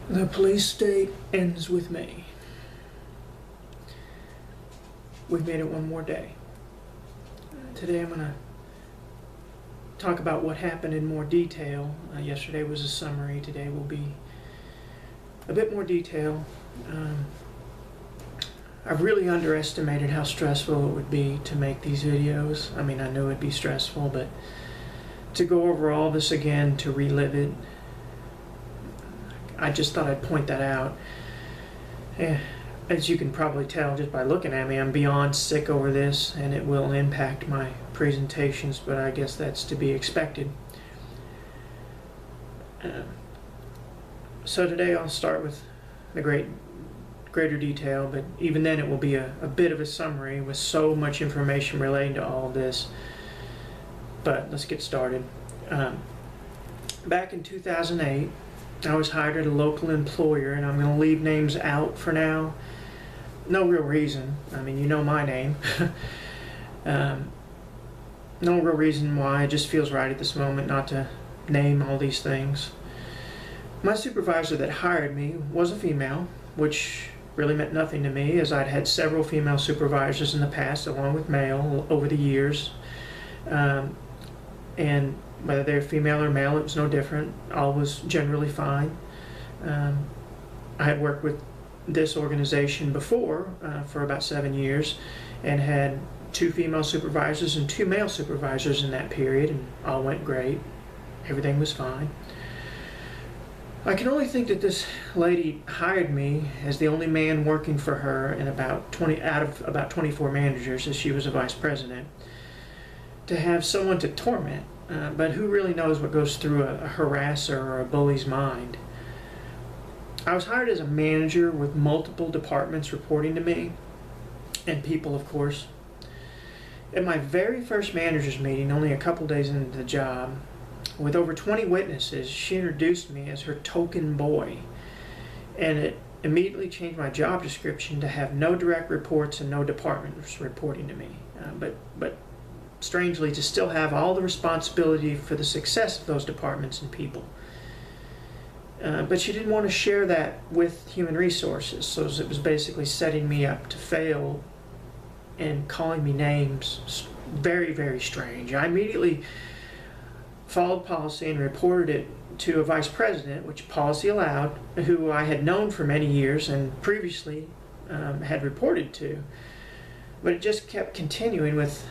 The police state ends with me. We've made it one more day. Today I'm going to talk about what happened in more detail. Yesterday was a summary. Today will be a bit more detail. I've really underestimated how stressful it would be to make these videos. I mean, I knew it'd be stressful, but to go over all this again, to relive it, I just thought I'd point that out. As you can probably tell just by looking at me, I'm beyond sick over this, and it will impact my presentations, but I guess that's to be expected. So today I'll start with the greater detail, but even then it will be a bit of a summary with so much information relating to all of this. But let's get started. Back in 2008, I was hired at a local employer, and I'm going to leave names out for now. No real reason. I mean, you know my name. No real reason why. It just feels right at this moment not to name all these things. My supervisor that hired me was a female, which really meant nothing to me, as I'd had several female supervisors in the past, along with male, over the years. And whether they're female or male, it was no different. All was generally fine. I had worked with this organization before for about 7 years, and had 2 female supervisors and 2 male supervisors in that period, and all went great. Everything was fine. I can only think that this lady hired me as the only man working for her in about 20 out of about 24 managers, as she was a vice president, to have someone to torment. But who really knows what goes through a harasser or a bully's mind? I was hired as a manager with multiple departments reporting to me, and people, of course. At my very first manager's meeting, only a couple days into the job, with over 20 witnesses, she introduced me as her token boy, and it immediately changed my job description to have no direct reports and no departments reporting to me. But strangely, to still have all the responsibility for the success of those departments and people. But she didn't want to share that with human resources, so it was basically setting me up to fail and calling me names. Very, very strange. I immediately followed policy and reported it to a vice president, which policy allowed, who I had known for many years and previously had reported to. But it just kept continuing, with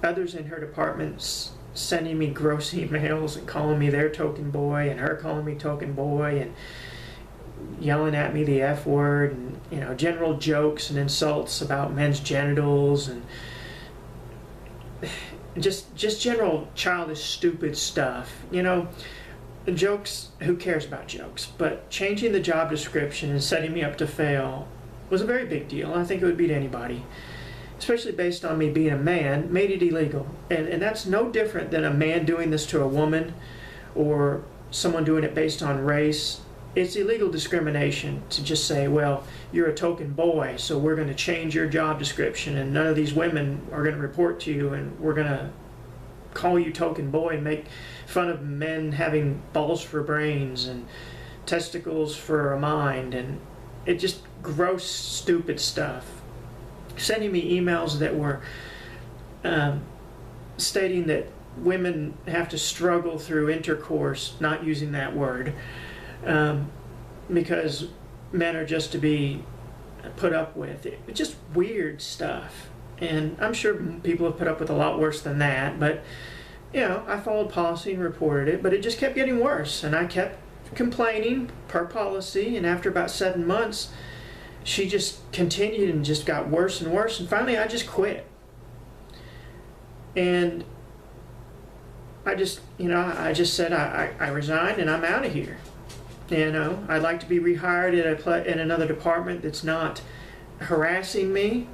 others in her departments sending me gross emails and calling me their token boy, and her calling me token boy, and yelling at me the F word, and general jokes and insults about men's genitals, and just general childish, stupid stuff. Jokes, who cares about jokes? But changing the job description and setting me up to fail was a very big deal. I think it would beat anybody, especially based on me being a man, made it illegal. And that's no different than a man doing this to a woman, or someone doing it based on race. It's illegal discrimination to just say, well, you're a token boy, so we're going to change your job description, and none of these women are going to report to you, and we're going to call you token boy and make fun of men having balls for brains and testicles for a mind, and it just gross, stupid stuff. Sending me emails that were stating that women have to struggle through intercourse, not using that word, because men are just to be put up with. It's just weird stuff. And I'm sure people have put up with a lot worse than that, but I followed policy and reported it, but it just kept getting worse, and I kept complaining per policy, and after about 7 months, she just continued and just got worse and worse, and finally I just quit. And I just said I resigned and I'm out of here. I'd like to be rehired in another department that's not harassing me,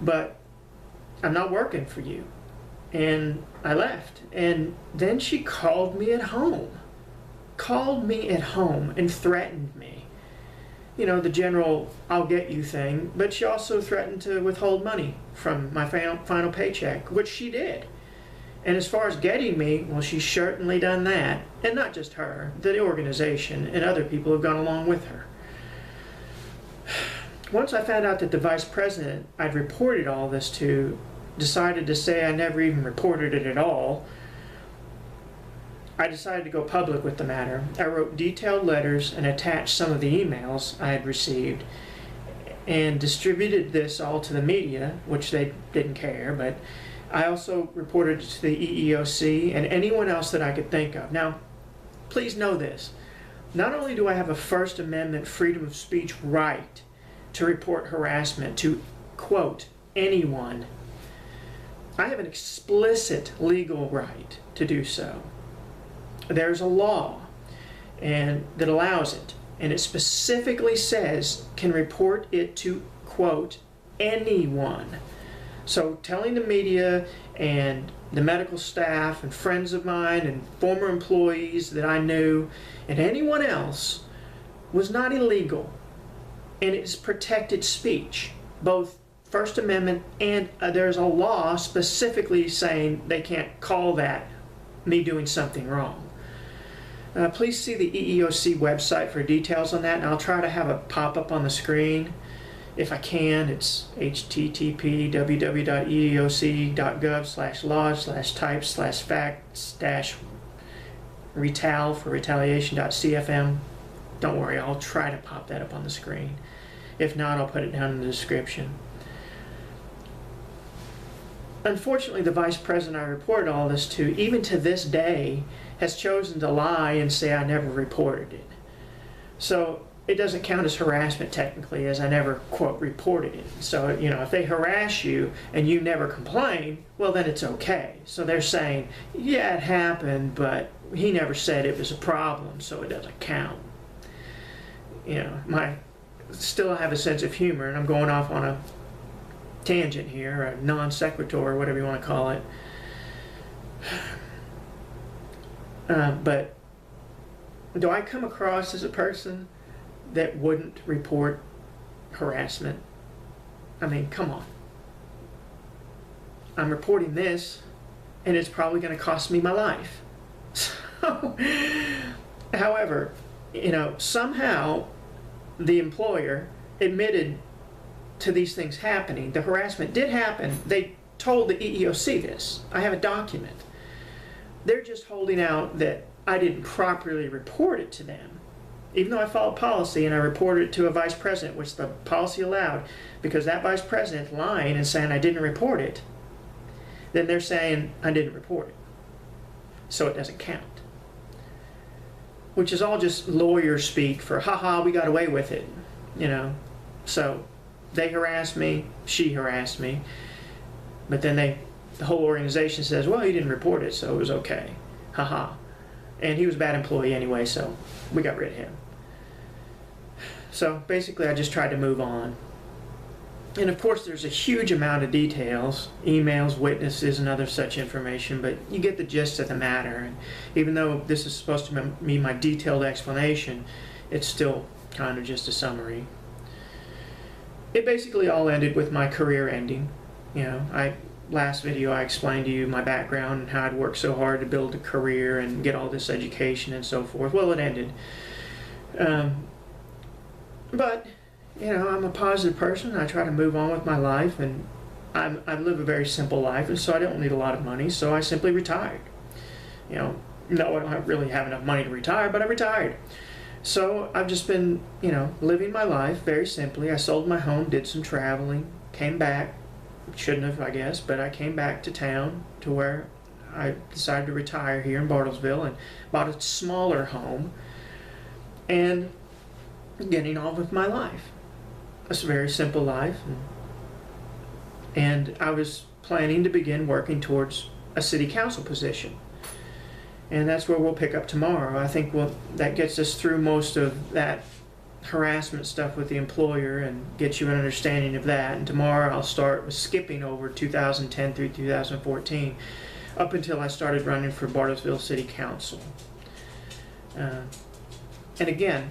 but I'm not working for you. And I left. And then she called me at home and threatened me. The general "I'll get you" thing, but she also threatened to withhold money from my final paycheck, which she did. And as far as getting me, well, she's certainly done that. And not just her, the organization and other people have gone along with her. Once I found out that the vice president I'd reported all this to decided to say I never even reported it at all, I decided to go public with the matter. I wrote detailed letters and attached some of the emails I had received and distributed this all to the media, which they didn't care, but I also reported it to the EEOC and anyone else that I could think of. Now, please know this. Not only do I have a First Amendment freedom of speech right to report harassment to, quote, anyone, I have an explicit legal right to do so. There's a law that allows it, and it specifically says can report it to, quote, anyone. So telling the media and the medical staff and friends of mine and former employees that I knew and anyone else was not illegal, and it's protected speech, both First Amendment and there's a law specifically saying they can't call that me doing something wrong. Please see the EEOC website for details on that, and I'll try to have a pop-up on the screen if I can. It's http://www.eeoc.gov/laws/types/facts-retal for retaliation.cfm. Don't worry, I'll try to pop that up on the screen. If not, I'll put it down in the description. Unfortunately, the vice president I reported all this to, even to this day, has chosen to lie and say I never reported it. So it doesn't count as harassment technically, as I never, quote, reported it. So, you know, if they harass you and you never complain, well, then it's okay. So they're saying, yeah, it happened, but he never said it was a problem, so it doesn't count. You know, still have a sense of humor, and I'm going off on a tangent here, a non sequitur, or whatever you want to call it. But do I come across as a person that wouldn't report harassment? I mean, come on. I'm reporting this, and it's probably going to cost me my life. So, however, you know, somehow the employer admitted to these things happening. The harassment did happen. They told the EEOC this. I have a document. They're just holding out that I didn't properly report it to them. Even though I followed policy and I reported it to a vice president, which the policy allowed, because that vice president lying and saying I didn't report it, then they're saying I didn't report it. So it doesn't count. Which is all just lawyer speak for, haha, we got away with it, you know. So they harassed me, she harassed me, but then the whole organization says, well, he didn't report it, so it was okay. Haha. And he was a bad employee anyway, so we got rid of him. So basically I just tried to move on. And of course there's a huge amount of details, emails, witnesses, and other such information, but you get the gist of the matter. And even though this is supposed to be my detailed explanation, it's still kind of just a summary. It basically all ended with my career ending. You know, last video I explained to you my background and how I'd worked so hard to build a career and get all this education and so forth. Well, it ended. But, you know, I'm a positive person. I try to move on with my life, and I live a very simple life, and so I don't need a lot of money, so I simply retired. You know, no, I don't really have enough money to retire, but I retired. So I've just been, you know, living my life very simply. I sold my home, did some traveling, came back. Shouldn't have, I guess, but I came back to town to where I decided to retire here in Bartlesville and bought a smaller home and getting on with my life. It's a very simple life, and I was planning to begin working towards a city council position, and that's where we'll pick up tomorrow. I think that gets us through most of that harassment stuff with the employer and get you an understanding of that. And tomorrow I'll start with skipping over 2010 through 2014 up until I started running for Bartlesville City Council. And again,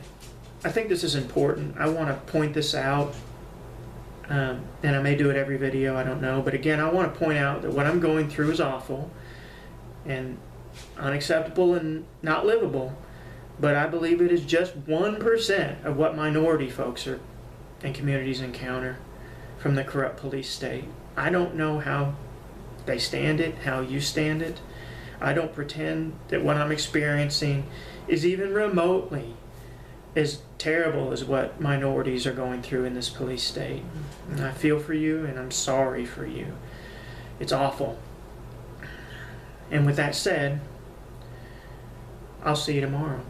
I think this is important. I want to point this out, and I may do it every video, I don't know, but again, I want to point out that what I'm going through is awful. and unacceptable and not livable. But I believe it is just 1% of what minority folks are and communities encounter from the corrupt police state. I don't know how they stand it, how you stand it. I don't pretend that what I'm experiencing is even remotely as terrible as what minorities are going through in this police state. And I feel for you, and I'm sorry for you. It's awful. And with that said, I'll see you tomorrow.